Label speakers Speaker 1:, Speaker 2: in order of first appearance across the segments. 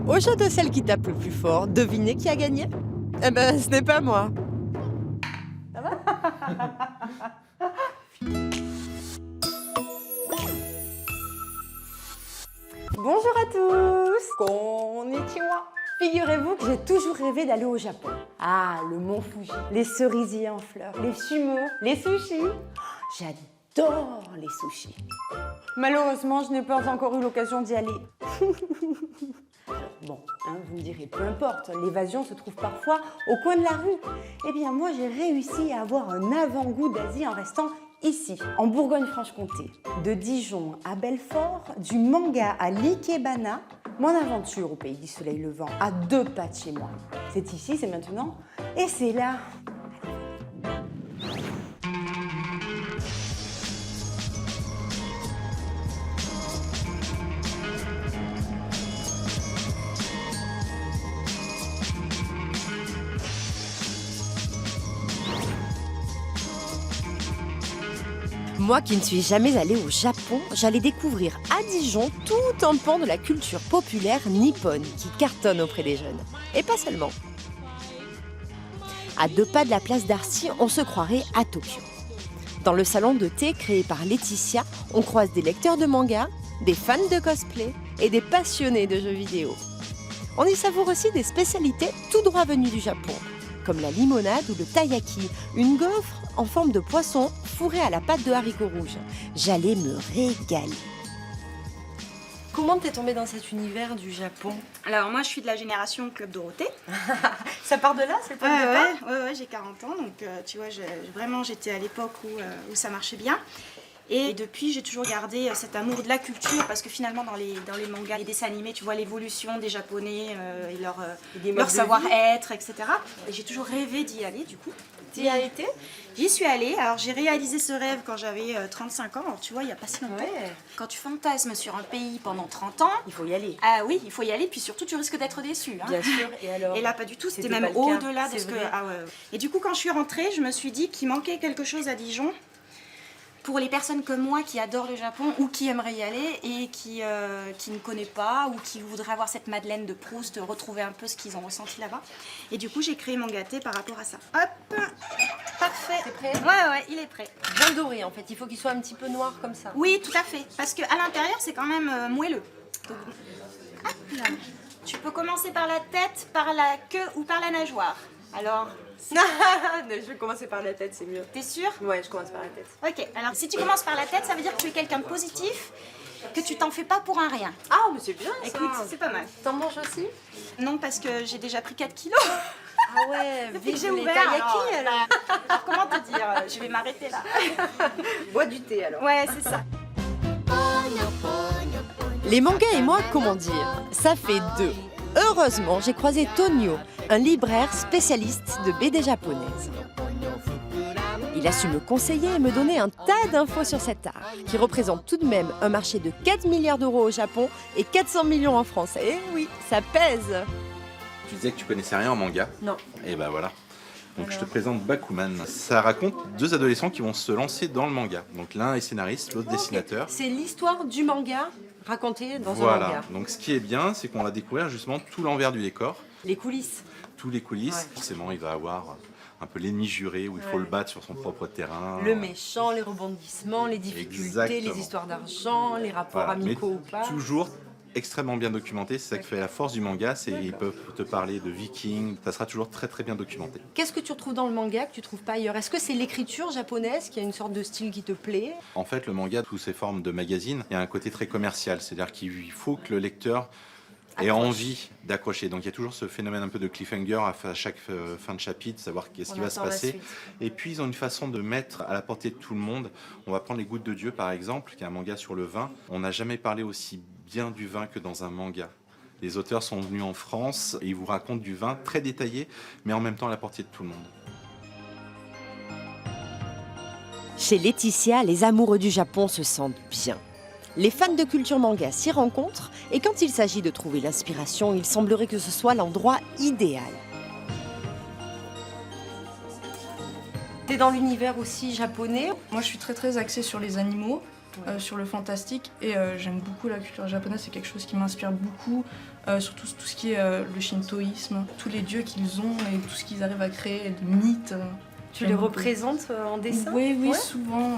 Speaker 1: Au jeu de celle qui tape le plus fort, devinez qui a gagné? Eh ben, ce n'est pas moi. Ça va? Bonjour à tous! Konnichiwa! Figurez-vous que j'ai toujours rêvé d'aller au Japon. Ah, le mont Fuji, les cerisiers en fleurs, les sumo, les sushis. J'adore les sushis. Malheureusement, je n'ai pas encore eu l'occasion d'y aller. Bon, vous me direz, peu importe, l'évasion se trouve parfois au coin de la rue. Eh bien, moi, j'ai réussi à avoir un avant-goût d'Asie en restant ici, en Bourgogne-Franche-Comté. De Dijon à Belfort, du manga à l'ikebana, mon aventure au pays du soleil levant, à 2 pas de chez moi. C'est ici, c'est maintenant, et c'est là. Moi qui ne suis jamais allée au Japon, j'allais découvrir à Dijon tout un pan de la culture populaire nippone qui cartonne auprès des jeunes. Et pas seulement. À 2 pas de la place d'Arcy, on se croirait à Tokyo. Dans le salon de thé créé par Laetitia, on croise des lecteurs de manga, des fans de cosplay et des passionnés de jeux vidéo. On y savoure aussi des spécialités tout droit venues du Japon, comme la limonade ou le taiyaki, une gaufre en forme de poisson fourrée à la pâte de haricots rouges. J'allais me régaler. Comment t'es tombée dans cet univers du Japon?
Speaker 2: Alors moi je suis de la génération Club Dorothée.
Speaker 1: Ça part de là, c'est pas
Speaker 2: Ouais, j'ai 40 ans, donc tu vois, vraiment j'étais à l'époque où ça marchait bien. Et depuis, j'ai toujours gardé cet amour de la culture parce que finalement, dans les mangas et dessins animés, tu vois l'évolution des Japonais et leur savoir-être, etc. Et j'ai toujours rêvé d'y aller, du coup.
Speaker 1: Tu y as été?
Speaker 2: J'y suis allée. Alors, j'ai réalisé ce rêve quand j'avais 35 ans. Alors, tu vois, il n'y a pas si longtemps.
Speaker 1: Ouais.
Speaker 2: Quand tu fantasmes sur un pays pendant 30 ans...
Speaker 1: Il faut y aller.
Speaker 2: Ah oui, il faut y aller. Puis surtout, tu risques d'être déçu. Hein.
Speaker 1: Bien sûr. Et alors?
Speaker 2: Et là, pas du tout. C'était
Speaker 1: C'était
Speaker 2: même
Speaker 1: pas le cas.
Speaker 2: au-delà de ce que...
Speaker 1: Vrai.
Speaker 2: Ah ouais. Et du coup, quand je suis rentrée, je me suis dit qu'il manquait quelque chose à Dijon. Pour les personnes comme moi qui adorent le Japon ou qui aimeraient y aller et qui ne connaissent pas ou qui voudraient avoir cette Madeleine de Proust, retrouver un peu ce qu'ils ont ressenti là-bas. Et du coup, j'ai créé mon gâté par rapport à ça. Hop, parfait.
Speaker 1: C'est prêt?
Speaker 2: Ouais, il est prêt.
Speaker 1: Bien doré en fait, il faut qu'il soit un petit peu noir comme ça.
Speaker 2: Oui, tout à fait. Parce qu'à l'intérieur, c'est quand même moelleux. Donc, hop là. Tu peux commencer par la tête, par la queue ou par la nageoire. Alors...
Speaker 1: Je vais commencer par la tête, c'est mieux.
Speaker 2: T'es sûre?
Speaker 1: Ouais, je commence par la tête.
Speaker 2: Ok, alors si tu commences par la tête, ça veut dire que tu es quelqu'un de positif, que tu t'en fais pas pour un rien.
Speaker 1: Ah, mais c'est bien ça.
Speaker 2: Écoute, c'est pas mal.
Speaker 1: T'en manges aussi?
Speaker 2: Non, parce que j'ai déjà pris 4 kilos.
Speaker 1: Ah ouais,
Speaker 2: Depuis que
Speaker 1: vive
Speaker 2: j'ai
Speaker 1: les
Speaker 2: ouvert,
Speaker 1: taiyaki alors.
Speaker 2: alors comment te dire? Je vais m'arrêter là.
Speaker 1: Bois du thé alors.
Speaker 2: Ouais, c'est ça.
Speaker 1: Les mangas et moi, comment dire? Ça fait 2. Heureusement, j'ai croisé Tonio, un libraire spécialiste de BD japonaise. Il a su me conseiller et me donner un tas d'infos sur cet art, qui représente tout de même un marché de 4 milliards d'euros au Japon et 400 millions en France. Et oui, ça pèse!
Speaker 3: Tu disais que tu connaissais rien en manga.
Speaker 1: Non.
Speaker 3: Et ben voilà. Donc je te présente Bakuman. Ça raconte 2 adolescents qui vont se lancer dans le manga. Donc l'un est scénariste, l'autre dessinateur.
Speaker 1: C'est l'histoire du manga racontée dans un
Speaker 3: Voilà.
Speaker 1: manga.
Speaker 3: Donc ce qui est bien, c'est qu'on va découvrir justement tout l'envers du décor,
Speaker 1: Les coulisses.
Speaker 3: tous les coulisses.
Speaker 1: Ouais.
Speaker 3: Forcément, il va avoir un peu l'ennemi juré où il faut
Speaker 1: Ouais.
Speaker 3: le battre sur son propre terrain.
Speaker 1: Le méchant, les rebondissements, les difficultés,
Speaker 3: Exactement.
Speaker 1: les histoires d'argent, les rapports
Speaker 3: Voilà. Mais
Speaker 1: amicaux ou pas.
Speaker 3: toujours extrêmement bien documenté. C'est ça qui fait la force du manga, c'est qu'ils peuvent te parler de vikings. Ça sera toujours très très bien documenté.
Speaker 1: Qu'est-ce que tu retrouves dans le manga que tu trouves pas ailleurs? Est-ce que c'est l'écriture japonaise qui a une sorte de style qui te plaît?
Speaker 3: En fait, le manga, sous ses formes de magazine, il y a un côté très commercial. C'est-à-dire qu'il faut que le lecteur ait
Speaker 1: Accroche.
Speaker 3: envie d'accrocher. Donc il y a toujours ce phénomène un peu de cliffhanger à chaque fin de chapitre, savoir qu'est-ce qui va se
Speaker 1: attend la
Speaker 3: passer.
Speaker 1: suite.
Speaker 3: Et puis ils ont une façon de mettre à la portée de tout le monde. On va prendre Les Gouttes de Dieu par exemple, qui est un manga sur le vin. On n'a jamais parlé aussi bien du vin que dans un manga. Les auteurs sont venus en France et ils vous racontent du vin très détaillé, mais en même temps à la portée de tout le monde.
Speaker 1: Chez Laetitia, les amoureux du Japon se sentent bien. Les fans de culture manga s'y rencontrent et quand il s'agit de trouver l'inspiration, il semblerait que ce soit l'endroit idéal. T'es dans l'univers aussi japonais?
Speaker 4: Moi, je suis très axée sur les animaux. sur le fantastique et j'aime beaucoup la culture japonaise, c'est quelque chose qui m'inspire beaucoup, surtout tout ce qui est le shintoïsme, tous les dieux qu'ils ont et tout ce qu'ils arrivent à créer, les mythes.
Speaker 1: Tu les représentes en dessin?
Speaker 4: Oui,
Speaker 1: Ouais.
Speaker 4: souvent.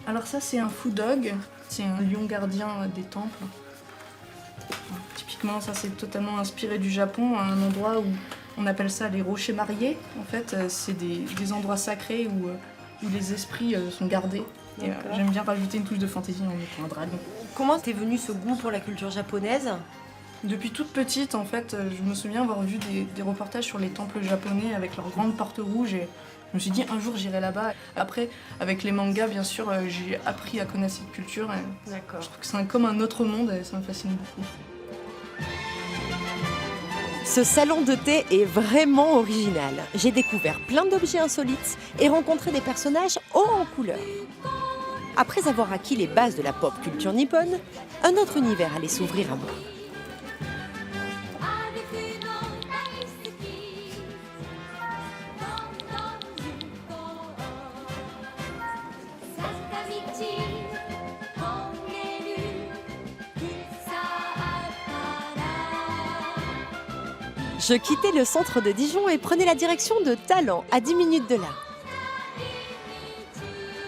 Speaker 4: Alors ça c'est un Fudog, c'est un lion gardien des temples. Typiquement ça c'est totalement inspiré du Japon, un endroit où on appelle ça les rochers mariés. En fait c'est des endroits sacrés où les esprits sont gardés. Et j'aime bien rajouter une touche de fantaisie en mettant un dragon.
Speaker 1: Comment t'es venu ce goût pour la culture japonaise?
Speaker 4: Depuis toute petite, en fait, je me souviens avoir vu des reportages sur les temples japonais avec leurs grandes portes rouges et je me suis dit un jour j'irai là-bas. Après, avec les mangas, bien sûr, j'ai appris à connaître cette culture.
Speaker 1: D'accord.
Speaker 4: Je trouve que c'est comme un autre monde et ça me fascine beaucoup.
Speaker 1: Ce salon de thé est vraiment original. J'ai découvert plein d'objets insolites et rencontré des personnages hauts en couleur. Après avoir acquis les bases de la pop culture nippone, un autre univers allait s'ouvrir à moi. Je quittais le centre de Dijon et prenais la direction de Talent, à 10 minutes de là.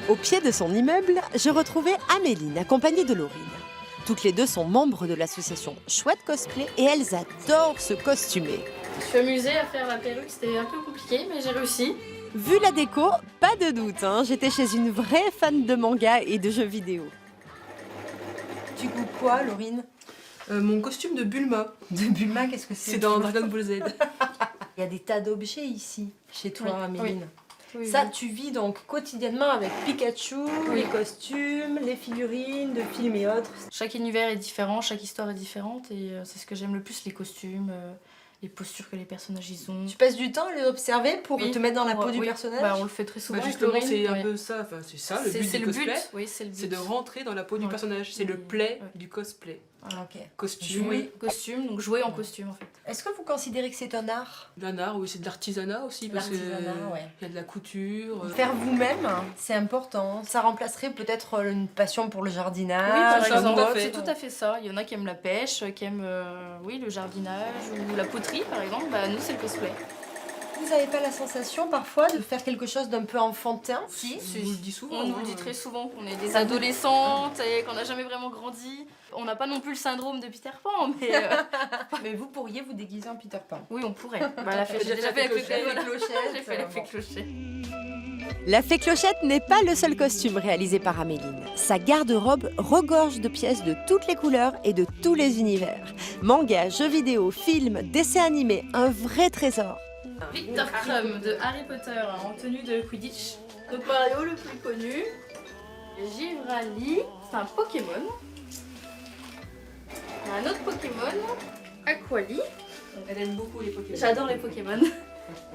Speaker 1: Au pied de son immeuble, je retrouvais Améline, accompagnée de Laurine. Toutes les deux sont membres de l'association Chouette Cosplay et elles adorent se costumer.
Speaker 5: Je suis amusée à faire la perruque, c'était un peu compliqué, mais j'ai réussi.
Speaker 1: Vu la déco, pas de doute, j'étais chez une vraie fan de manga et de jeux vidéo. Tu goûtes quoi, Laurine?
Speaker 6: Mon costume de Bulma.
Speaker 1: De Bulma, qu'est-ce que c'est?
Speaker 6: C'est dans Dragon Ball Z.
Speaker 1: Il y a des tas d'objets ici, chez toi,
Speaker 5: Oui,
Speaker 1: Améline.
Speaker 5: Oui,
Speaker 1: Ça,
Speaker 5: oui.
Speaker 1: tu vis donc quotidiennement avec Pikachu, les costumes, les figurines de films et autres.
Speaker 5: Chaque univers est différent, chaque histoire est différente et c'est ce que j'aime le plus, les costumes, les postures que les personnages ils ont.
Speaker 1: Tu passes du temps à les observer pour
Speaker 5: Oui.
Speaker 1: te mettre dans la peau du
Speaker 5: Oui.
Speaker 1: personnage?
Speaker 5: Bah, on le fait très souvent.
Speaker 6: Bah
Speaker 5: avec
Speaker 6: justement,
Speaker 5: Laurine,
Speaker 6: c'est un
Speaker 5: ouais.
Speaker 6: peu ça, enfin, c'est ça le but
Speaker 5: C'est
Speaker 6: du
Speaker 5: le
Speaker 6: cosplay.
Speaker 5: but, oui, c'est le but.
Speaker 6: C'est de rentrer dans la peau du
Speaker 5: Ouais.
Speaker 6: personnage. C'est le
Speaker 5: Et-
Speaker 6: play
Speaker 5: ouais.
Speaker 6: du cosplay.
Speaker 1: Ah, ok.
Speaker 6: Costume,
Speaker 5: Jouer, costume, donc jouer en costume en fait.
Speaker 1: Est-ce que vous considérez que c'est un art?
Speaker 6: d'un art, oui, c'est de l'artisanat aussi. Parce que
Speaker 1: L'artisanat, ouais.
Speaker 6: il y a de la couture.
Speaker 1: Faire vous-même, c'est important. Ça remplacerait peut-être une passion pour le
Speaker 5: Oui,
Speaker 1: jardinage.
Speaker 5: par
Speaker 6: ça,
Speaker 5: exemple,
Speaker 6: tout à fait.
Speaker 5: c'est tout à fait ça. Il y en a qui aiment la pêche, qui aiment oui, le jardinage ou la poterie par exemple. Bah, nous c'est le cosplay.
Speaker 1: Vous n'avez pas la sensation parfois de faire quelque chose d'un peu enfantin?
Speaker 5: Si,
Speaker 6: On vous le dit souvent.
Speaker 5: On nous
Speaker 6: hein.
Speaker 5: le dit très souvent qu'on est des
Speaker 1: Ça vous-
Speaker 5: adolescentes et qu'on n'a jamais vraiment grandi. On n'a pas non plus le syndrome de Peter Pan, mais
Speaker 1: Mais vous pourriez vous déguiser en Peter Pan.
Speaker 5: oui, on pourrait. Bah,
Speaker 6: J'ai
Speaker 5: j'ai déjà fait avec
Speaker 6: Clochette.
Speaker 5: voilà.
Speaker 1: Clochette,
Speaker 5: J'ai fait l'effet
Speaker 1: bon.
Speaker 5: clochette.
Speaker 1: La fée Clochette n'est pas le seul costume réalisé par Améline. Sa garde-robe regorge de pièces de toutes les couleurs et de tous les univers. Manga, jeux vidéo, films, dessins animés, un vrai trésor.
Speaker 5: Victor Crumb de Harry Potter en tenue de Quidditch. Notre Mario le plus connu. Givrali, c'est un Pokémon. Un autre Pokémon, Aquali.
Speaker 6: Elle aime beaucoup les Pokémon.
Speaker 5: J'adore les Pokémon.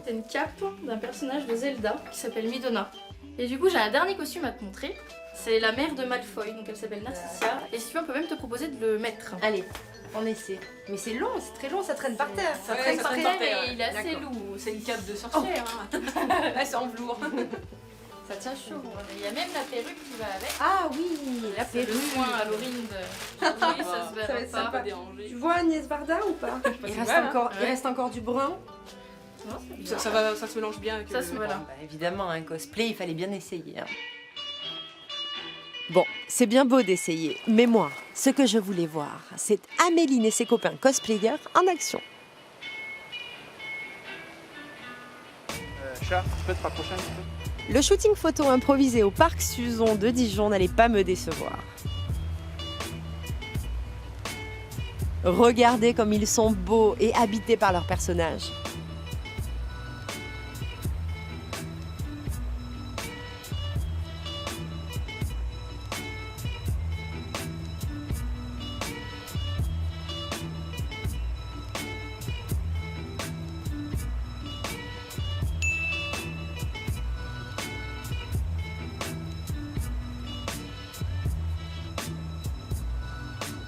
Speaker 5: C'est une cape d'un personnage de Zelda qui s'appelle Midona. Et du coup, j'ai un dernier costume à te montrer. C'est la mère de Malfoy, donc elle s'appelle Narcissia. Et si tu veux, on peut même te proposer de le mettre.
Speaker 1: Allez, on essaie. Mais c'est long, c'est très long, ça traîne par terre.
Speaker 5: Ça
Speaker 6: Ouais,
Speaker 5: traîne
Speaker 6: ça
Speaker 5: par
Speaker 6: traîne
Speaker 5: terre
Speaker 6: par terre,
Speaker 5: et il est assez
Speaker 6: d'accord.
Speaker 5: lourd.
Speaker 6: C'est une cape de sorcière. Hein. Elle semble lourd.
Speaker 1: Ça tient chaud.
Speaker 5: Il y a même la perruque qui va avec.
Speaker 1: Ah oui, la
Speaker 5: C'est le
Speaker 1: perruque.
Speaker 5: soin à Laurine de... Oui, ça se
Speaker 1: va
Speaker 5: verra
Speaker 1: être
Speaker 5: pas.
Speaker 1: sympa.
Speaker 6: Déranger.
Speaker 1: Tu vois Agnès Varda ou pas? Il reste,
Speaker 6: mal, hein.
Speaker 1: encore, il
Speaker 5: Ouais.
Speaker 1: reste encore du brun.
Speaker 5: Non, c'est bien.
Speaker 6: Ça se mélange bien avec
Speaker 5: Ça se voilà.
Speaker 1: Bah, évidemment, un cosplay, il fallait bien essayer. Bon, c'est bien beau d'essayer, mais moi, ce que je voulais voir, c'est Améline et ses copains cosplayers en action.
Speaker 7: Chat, tu peux te rapprocher un petit peu?
Speaker 1: Le shooting photo improvisé au parc Suzon de Dijon n'allait pas me décevoir. Regardez comme ils sont beaux et habités par leurs personnages.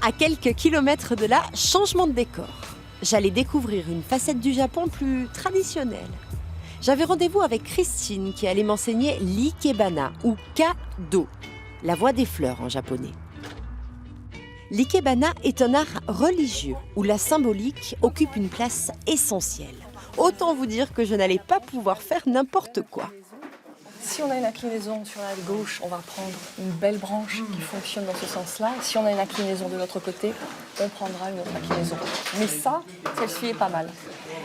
Speaker 1: À quelques kilomètres de là, changement de décor. J'allais découvrir une facette du Japon plus traditionnelle. J'avais rendez-vous avec Christine qui allait m'enseigner l'ikebana ou kado. la voie des fleurs en japonais. L'ikebana est un art religieux où la symbolique occupe une place essentielle. Autant vous dire que je n'allais pas pouvoir faire n'importe quoi.
Speaker 8: Si on a une inclinaison sur la gauche, on va prendre une belle branche qui fonctionne dans ce sens-là. Si on a une inclinaison de l'autre côté, on prendra une autre inclinaison. Mais ça, celle-ci est pas mal.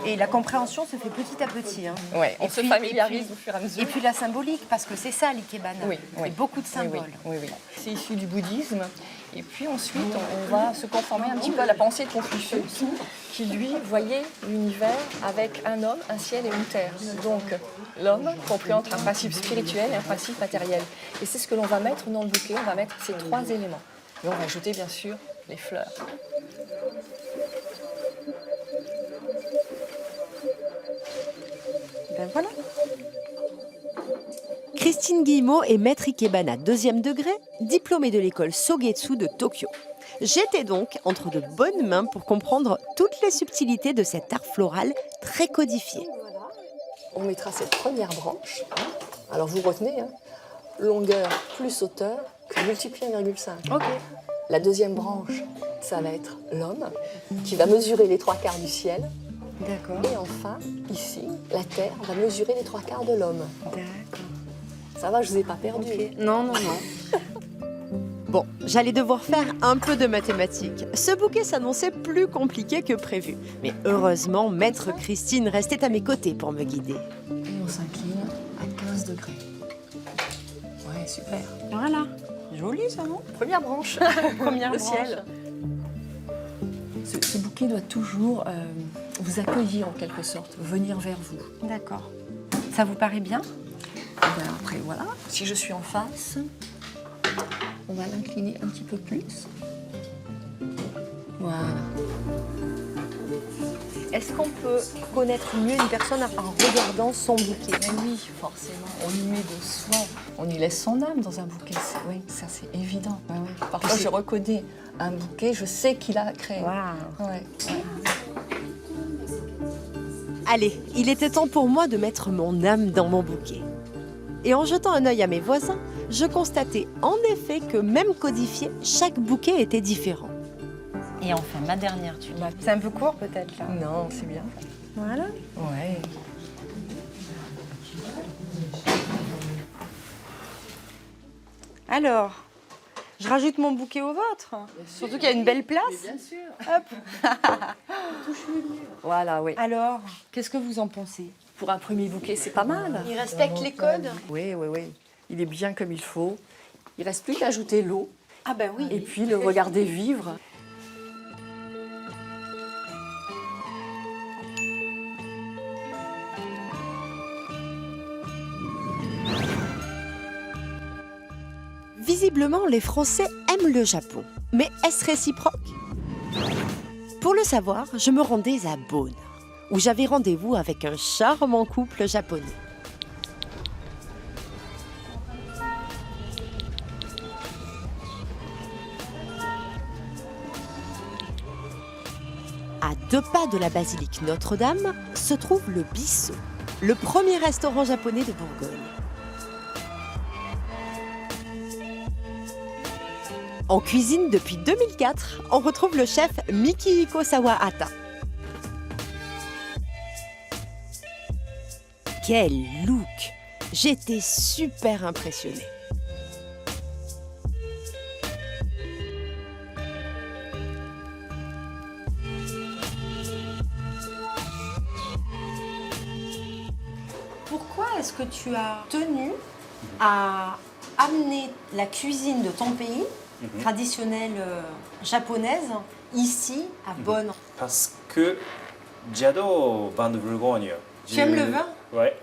Speaker 1: Et la compréhension se fait petit à petit. Hein.
Speaker 8: Ouais, on se familiarise au fur et à mesure.
Speaker 1: Et puis la symbolique, parce que c'est ça l'ikebana.
Speaker 8: Oui, oui.
Speaker 1: Beaucoup de symboles.
Speaker 8: Oui. C'est issu du bouddhisme. Et puis ensuite, on va se conformer un petit peu à la pensée de Confucius, qui lui voyait l'univers avec un homme, un ciel et une terre. Donc l'homme compris entre un principe spirituel et un principe matériel. Et c'est ce que l'on va mettre dans le bouquet, on va mettre ces trois éléments. Et on va ajouter bien sûr les fleurs.
Speaker 1: Ben voilà. Christine Guillemot est maître ikebana 2e degré, diplômée de l'école Sogetsu de Tokyo. J'étais donc entre de bonnes mains pour comprendre toutes les subtilités de cet art floral très codifié.
Speaker 8: On mettra cette première branche. Alors vous retenez, hein, longueur plus hauteur que multiplié 1,5.
Speaker 1: Ok.
Speaker 8: La deuxième branche, ça va être l'homme, qui va mesurer les 3/4 du ciel.
Speaker 1: D'accord.
Speaker 8: Et enfin, ici, la terre va mesurer les 3/4 de l'homme.
Speaker 1: D'accord.
Speaker 8: Ça va, je vous ai pas perdu.
Speaker 1: Okay. Non. Bon, j'allais devoir faire un peu de mathématiques. Ce bouquet s'annonçait plus compliqué que prévu. Mais heureusement, maître Christine restait à mes côtés pour me guider.
Speaker 8: Et on s'incline à 15 degrés. Ouais, super.
Speaker 1: Voilà. Joli ça, non?
Speaker 8: Première branche.
Speaker 1: Première
Speaker 8: Le
Speaker 1: branche.
Speaker 8: ciel. Ce bouquet doit toujours vous accueillir en quelque sorte, venir vers vous.
Speaker 1: D'accord. Ça vous paraît bien?
Speaker 8: Ben après, voilà. Si je suis en face, on va l'incliner un petit peu plus. Voilà.
Speaker 1: Est-ce qu'on peut connaître mieux une personne en regardant son bouquet?
Speaker 8: Mais oui, forcément. On y met de soi. On y laisse son âme dans un bouquet. Oui, ça c'est évident. Ouais, ouais. Parfois, je reconnais un bouquet, je sais qui l'a créé.
Speaker 1: Wow.
Speaker 8: Ouais.
Speaker 1: Allez, il était temps pour moi de mettre mon âme dans mon bouquet. Et en jetant un œil à mes voisins, je constatais en effet que même codifié, chaque bouquet était différent. Et enfin, ma dernière tulipe. C'est un peu court peut-être là.
Speaker 8: Non, c'est bien.
Speaker 1: Voilà.
Speaker 8: Ouais.
Speaker 1: Alors, je rajoute mon bouquet au vôtre. Surtout qu'il y a une belle place.
Speaker 8: Bien sûr.
Speaker 1: Hop.
Speaker 8: Voilà, oui.
Speaker 1: Alors, qu'est-ce que vous en pensez?
Speaker 8: Pour un premier bouquet, c'est pas mal.
Speaker 1: Il respecte les codes?
Speaker 8: Oui. Il est bien comme il faut. Il reste plus qu'à ajouter l'eau
Speaker 1: Ah ben oui.
Speaker 8: et puis le regarder vivre.
Speaker 1: Visiblement, les Français aiment le Japon. Mais est-ce réciproque? Pour le savoir, je me rendais à Beaune, où j'avais rendez-vous avec un charmant couple japonais. À 2 pas de la basilique Notre-Dame se trouve le Bissau, le premier restaurant japonais de Bourgogne. En cuisine depuis 2004, on retrouve le chef Mikihiko Sawahata. Quel look! J'étais super impressionnée. Pourquoi est-ce que tu as tenu à amener la cuisine de ton pays traditionnelle japonaise ici à Beaune?
Speaker 9: Parce que j'adore vin de Bourgogne.
Speaker 1: Tu aimes le vin?
Speaker 9: Ouais.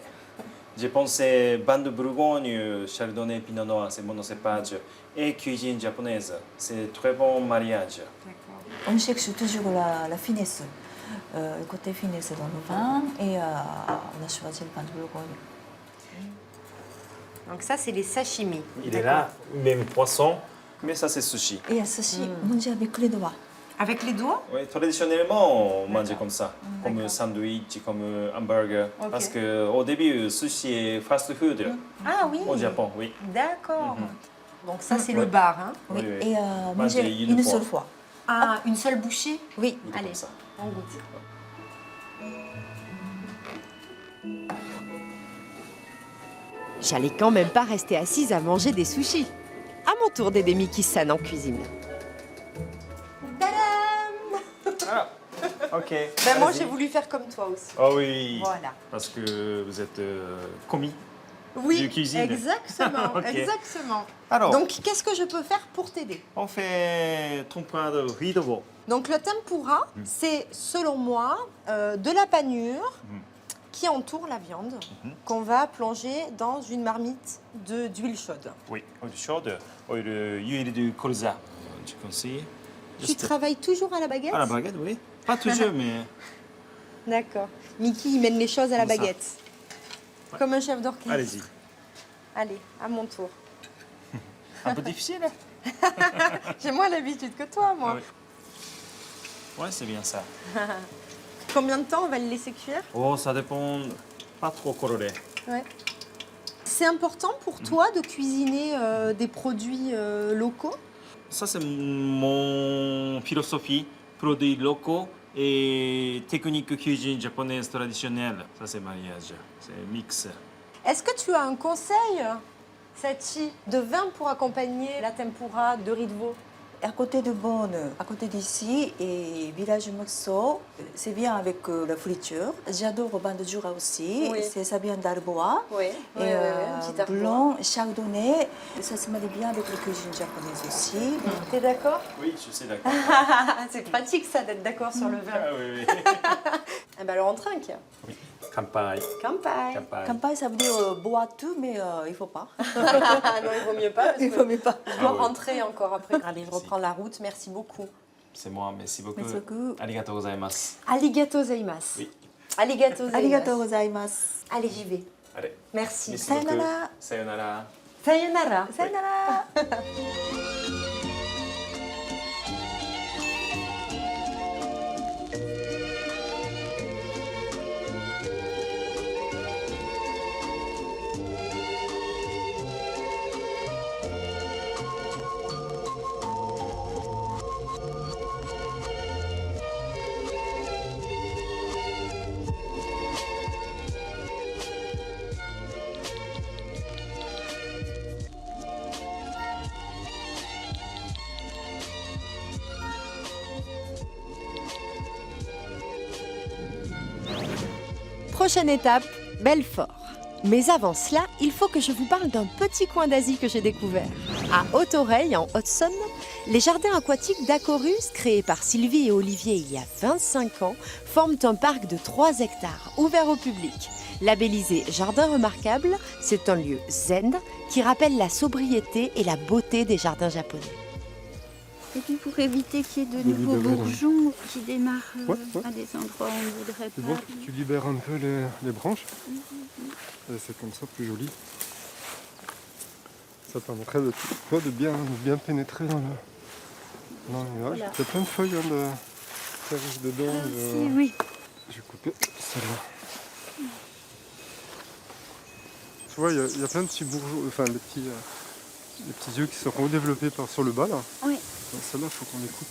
Speaker 9: J'ai pensé vin de Bourgogne, chardonnay, pinot noir, c'est monocépage et cuisine japonaise. C'est très bon mariage.
Speaker 10: On cherche toujours la finesse, le côté finesse dans le vin et on a choisi le vin de Bourgogne.
Speaker 1: Donc ça, c'est les sashimi.
Speaker 9: Il est là, même poisson, mais ça c'est sushi.
Speaker 10: Et un sushi mangé avec les doigts.
Speaker 1: Avec les doigts?
Speaker 9: Oui, traditionnellement, on mange comme ça, comme sandwich, comme hamburger.
Speaker 1: Ok.
Speaker 9: Parce qu'au début, sushi est fast food
Speaker 1: Ah oui.
Speaker 9: au Japon, oui.
Speaker 1: D'accord. Donc ça, c'est le bar. Hein.
Speaker 10: Oui.
Speaker 9: Oui, oui.
Speaker 10: Et manger
Speaker 9: une
Speaker 10: une
Speaker 9: fois.
Speaker 10: seule fois.
Speaker 1: Ah, une seule bouchée?
Speaker 10: Oui.
Speaker 9: Il est
Speaker 1: Allez,
Speaker 9: comme ça.
Speaker 1: on goûte. J'allais quand même pas rester assise à manger des sushis. À mon tour d'aider Miki-san en cuisine. Tadam!
Speaker 9: Ah, ok.
Speaker 1: Ben moi,
Speaker 9: Vas-y.
Speaker 1: j'ai voulu faire comme toi aussi.
Speaker 9: Ah oui.
Speaker 1: Voilà.
Speaker 9: Parce que vous êtes commis.
Speaker 1: Oui,
Speaker 9: Du cuisine.
Speaker 1: exactement,
Speaker 9: Ok.
Speaker 1: exactement.
Speaker 9: Alors,
Speaker 1: Donc, qu'est-ce que je peux faire pour t'aider?
Speaker 9: on fait tempura de riz de veau.
Speaker 1: Donc, le tempura, c'est, selon moi, de la panure qui entoure la viande, qu'on va plonger dans une marmite d'huile chaude.
Speaker 9: Oui, huile chaude, huile de colza. Tu conseilles?
Speaker 1: Tu travailles toujours à la baguette?
Speaker 9: À la baguette, oui. Pas toujours, mais...
Speaker 1: D'accord. Mickey, il mène les choses à la
Speaker 9: Comme ça.
Speaker 1: baguette.
Speaker 9: Ouais.
Speaker 1: Comme un chef d'orchestre.
Speaker 9: Allez-y.
Speaker 1: Allez, à mon tour.
Speaker 9: Un peu difficile, hein?
Speaker 1: J'ai moins l'habitude que toi, moi.
Speaker 9: Ah oui. Ouais, c'est bien ça.
Speaker 1: Combien de temps on va le laisser cuire?
Speaker 9: Oh, ça dépend. Pas trop coloré.
Speaker 1: Ouais. C'est important pour toi de cuisiner des produits locaux?
Speaker 9: Ça, c'est mon philosophie. Produits locaux et technique cuisine japonaise traditionnelle. Ça, c'est mariage. C'est mix.
Speaker 1: Est-ce que tu as un conseil, Sachi, de vin pour accompagner la tempura de riz de veau?
Speaker 10: À côté de Bonn, à côté d'ici, et village Moxo, c'est bien avec la friture. J'adore le vin de Jura aussi,
Speaker 1: Oui.
Speaker 10: ça vient d'Arbois.
Speaker 1: Oui,
Speaker 10: Et
Speaker 1: un petit arbois.
Speaker 10: blanc, chardonnay, ça se marie bien avec la cuisine japonaise aussi.
Speaker 1: T'es d'accord?
Speaker 9: Oui, je suis d'accord.
Speaker 1: C'est pratique ça d'être d'accord sur le vin.
Speaker 9: Ah oui, oui.
Speaker 1: Eh ben alors on trinque.
Speaker 9: Oui. Kanpai.
Speaker 1: Kanpai.
Speaker 9: Kanpai.
Speaker 10: Kanpai, ça veut dire boire tout, mais il ne faut pas.
Speaker 1: Non, il vaut mieux pas. Parce
Speaker 10: Il
Speaker 1: que
Speaker 10: vaut mieux pas.
Speaker 1: je dois
Speaker 9: Ah oui.
Speaker 1: rentrer encore après. Allez, je reprends la route. Merci beaucoup.
Speaker 9: C'est moi, merci beaucoup.
Speaker 10: Merci beaucoup.
Speaker 9: Arigatou gozaimasu.
Speaker 1: Arigato gozaimasu.
Speaker 9: Oui.
Speaker 1: Arigato gozaimasu.
Speaker 10: Arigatou gozaimasu.
Speaker 1: Allez, j'y vais.
Speaker 9: Allez.
Speaker 1: Merci.
Speaker 9: Merci beaucoup.
Speaker 10: Sayonara.
Speaker 9: Sayonara.
Speaker 1: Sayonara.
Speaker 10: Sayonara.
Speaker 1: Prochaine étape, Belfort. Mais avant cela, il faut que je vous parle d'un petit coin d'Asie que j'ai découvert. À Haute-Oreille, en Haute-Saône, les jardins aquatiques d'Acorus, créés par Sylvie et Olivier il y a 25 ans, forment un parc de 3 hectares, ouvert au public. Labellisé Jardin remarquable, c'est un lieu zen qui rappelle la sobriété et la beauté des jardins japonais.
Speaker 11: Et puis pour éviter qu'il y ait de nouveaux bourgeons qui démarrent à des endroits où on ne voudrait
Speaker 7: C'est
Speaker 11: pas.
Speaker 7: bon, tu libères un peu les branches. Et c'est comme ça plus joli. Ça permettrait de, toi, de bien pénétrer dans le nuage.
Speaker 11: Voilà.
Speaker 7: Il y a plein de feuilles hein, de cerise dedans.
Speaker 11: Oui.
Speaker 7: J'ai coupé celle-là. Tu vois, il y a plein de petits bourgeons, enfin les petits yeux qui seront développés sur le bas là.
Speaker 11: Oui.
Speaker 7: Celle-là, il faut qu'on les coupe.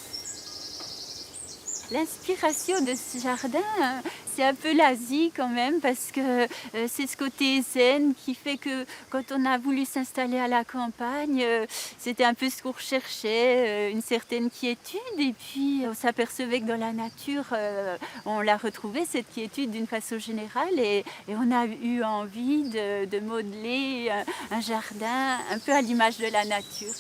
Speaker 11: L'inspiration de ce jardin, c'est un peu l'Asie quand même, parce que c'est ce côté zen qui fait que quand on a voulu s'installer à la campagne, c'était un peu ce qu'on recherchait, une certaine quiétude. Et puis on s'apercevait que dans la nature, on l'a retrouvée, cette quiétude d'une façon générale. Et on a eu envie de modeler un jardin un peu à l'image de la nature.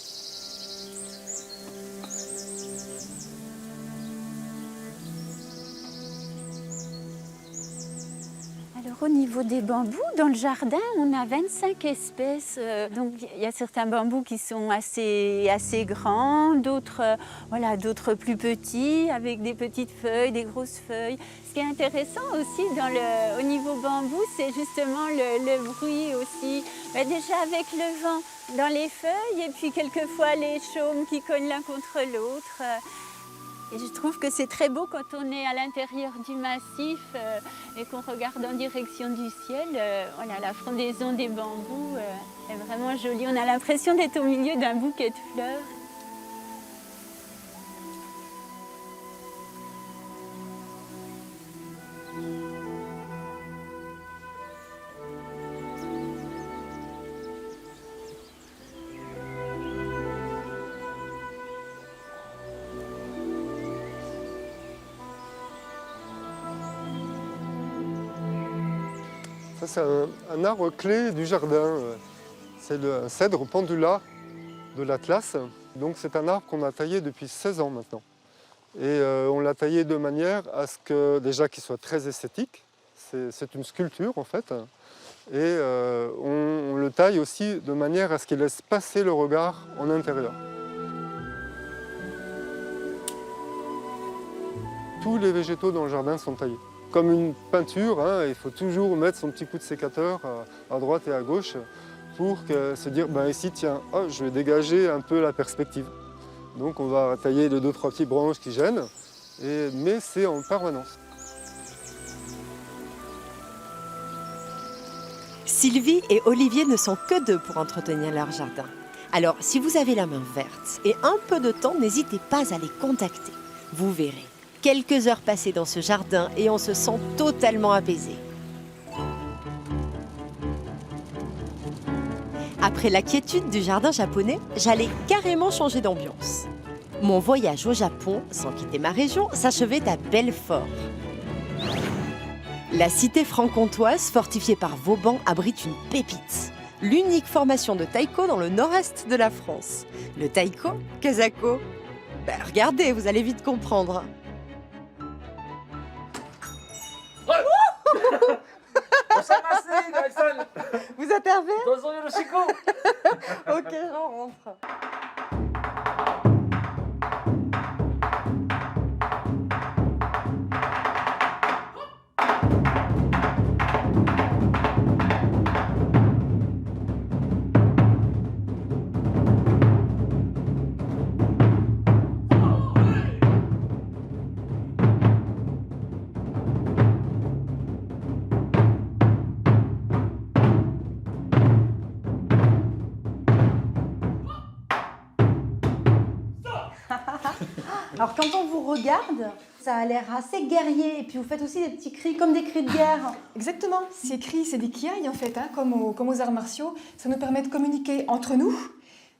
Speaker 11: Au niveau des bambous, dans le jardin, on a 25 espèces. Donc il y a certains bambous qui sont assez grands, d'autres d'autres plus petits, avec des petites feuilles, des grosses feuilles. Ce qui est intéressant aussi au niveau bambou, c'est justement le bruit aussi. Mais déjà avec le vent dans les feuilles et puis quelquefois les chaumes qui cognent l'un contre l'autre. Et je trouve que c'est très beau quand on est à l'intérieur du massif et qu'on regarde en direction du ciel. Voilà, la frondaison des bambous est vraiment jolie. On a l'impression d'être au milieu d'un bouquet de fleurs.
Speaker 7: Ça, c'est un arbre clé du jardin. C'est un cèdre pendula de l'Atlas. Donc c'est un arbre qu'on a taillé depuis 16 ans maintenant. Et on l'a taillé de manière à ce que, déjà, qu'il soit très esthétique. C'est une sculpture en fait. Et on le taille aussi de manière à ce qu'il laisse passer le regard en intérieur. Tous les végétaux dans le jardin sont taillés. Comme une peinture, hein, il faut toujours mettre son petit coup de sécateur à droite et à gauche pour se dire, ben ici, tiens, oh, je vais dégager un peu la perspective. Donc on va tailler les 2-3 petites branches qui gênent, mais c'est en permanence.
Speaker 1: Sylvie et Olivier ne sont que deux pour entretenir leur jardin. Alors, si vous avez la main verte et un peu de temps, n'hésitez pas à les contacter. Vous verrez, quelques heures passées dans ce jardin et on se sent totalement apaisé. Après la quiétude du jardin japonais, j'allais carrément changer d'ambiance. Mon voyage au Japon, sans quitter ma région, s'achevait à Belfort. La cité franc-comtoise, fortifiée par Vauban, abrite une pépite. L'unique formation de taiko dans le nord-est de la France. Le taiko, Kazako. Ben, regardez, vous allez vite comprendre. Vous êtes Hervé? Ok, je rentre. Alors quand on vous regarde, ça a l'air assez guerrier et puis vous faites aussi des petits cris comme des cris de guerre.
Speaker 12: Exactement, ces cris, c'est des kiai en fait, hein, comme aux arts martiaux. Ça nous permet de communiquer entre nous,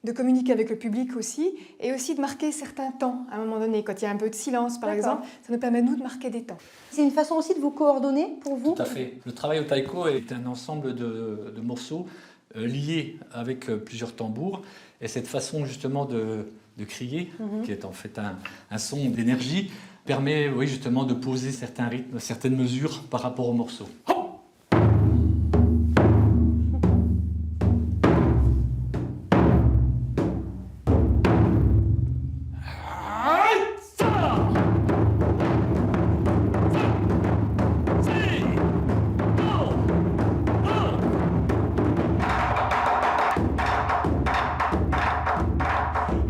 Speaker 12: de communiquer avec le public aussi, et aussi de marquer certains temps à un moment donné. Quand il y a un peu de silence par exemple, ça nous permet nous de marquer des temps.
Speaker 1: C'est une façon aussi de vous coordonner pour vous?
Speaker 13: Tout à fait. Le travail au taiko est un ensemble de morceaux liés avec plusieurs tambours. Et cette façon justement de crier, qui est en fait un son d'énergie, permet oui, justement de poser certains rythmes, certaines mesures par rapport au morceau.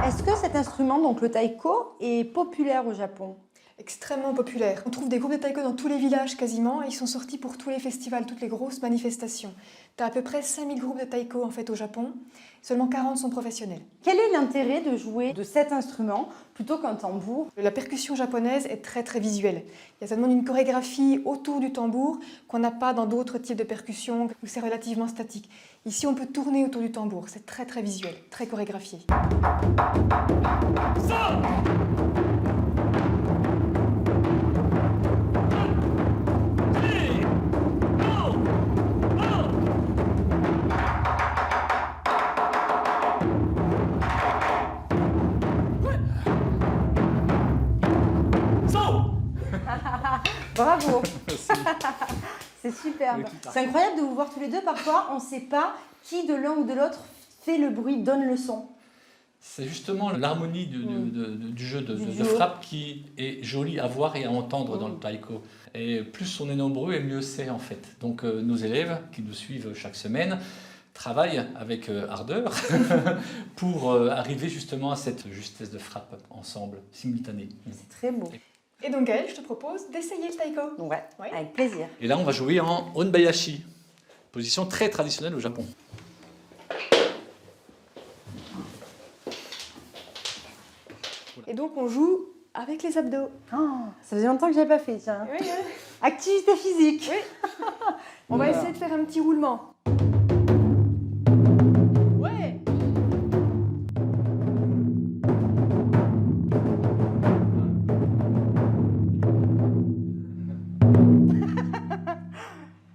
Speaker 1: Est-ce que cet instrument, donc le taiko, est populaire au Japon?
Speaker 12: Extrêmement populaire. On trouve des groupes de taiko dans tous les villages quasiment, et ils sont sortis pour tous les festivals, toutes les grosses manifestations. Tu as à peu près 5000 groupes de taiko en fait au Japon, seulement 40 sont professionnels.
Speaker 1: Quel est l'intérêt de jouer de cet instrument plutôt qu'un tambour?
Speaker 12: La percussion japonaise est très très visuelle. Ça demande une chorégraphie autour du tambour qu'on n'a pas dans d'autres types de percussions où c'est relativement statique. Ici on peut tourner autour du tambour, c'est très très visuel, très chorégraphié.
Speaker 1: Bravo. C'est superbe. C'est incroyable de vous voir tous les deux. Parfois, on ne sait pas qui de l'un ou de l'autre fait le bruit, donne le son.
Speaker 13: C'est justement l'harmonie du jeu de frappe qui est jolie à voir et à entendre dans le taiko. Et plus on est nombreux et mieux c'est en fait. Donc nos élèves qui nous suivent chaque semaine travaillent avec ardeur pour arriver justement à cette justesse de frappe ensemble, simultanée.
Speaker 1: C'est très beau.
Speaker 12: Et donc Gaëlle, je te propose d'essayer le taiko.
Speaker 1: Ouais, avec plaisir.
Speaker 13: Et là, on va jouer en onbayashi, position très traditionnelle au Japon.
Speaker 12: Et donc on joue avec les abdos.
Speaker 1: Ça faisait longtemps que je n'avais pas fait, tiens.
Speaker 12: Oui,
Speaker 1: Activité physique.
Speaker 12: oui. On va essayer de faire un petit roulement. Ouais.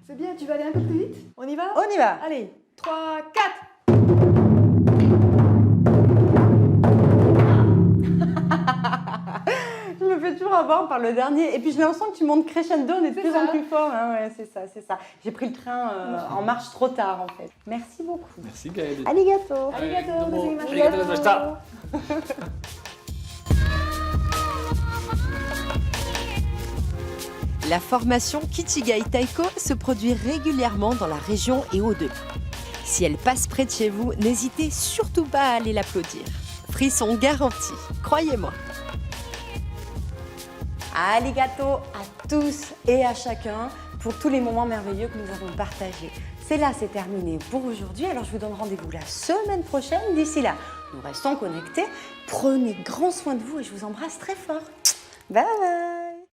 Speaker 12: C'est bien, tu vas aller un peu plus vite? On y va?
Speaker 1: On y va.
Speaker 12: Allez, 3, 4.
Speaker 1: Je me fais toujours avoir par le dernier. Et puis j'ai l'impression que tu montes crescendo, on est de plus en plus fort. Hein, ouais, c'est ça, c'est ça. J'ai pris le train en marche trop tard en fait. Merci beaucoup.
Speaker 13: Merci Gaëlle.
Speaker 1: Arigato.
Speaker 13: Arigato.
Speaker 1: La formation Kichigai Taiko se produit régulièrement dans la région et au-delà. Si elle passe près de chez vous, n'hésitez surtout pas à aller l'applaudir. Frisson garanti, croyez-moi. Arigato à tous et à chacun pour tous les moments merveilleux que nous avons partagés. C'est là, c'est terminé pour aujourd'hui. Alors je vous donne rendez-vous la semaine prochaine. D'ici là, nous restons connectés. Prenez grand soin de vous et je vous embrasse très fort. Bye bye.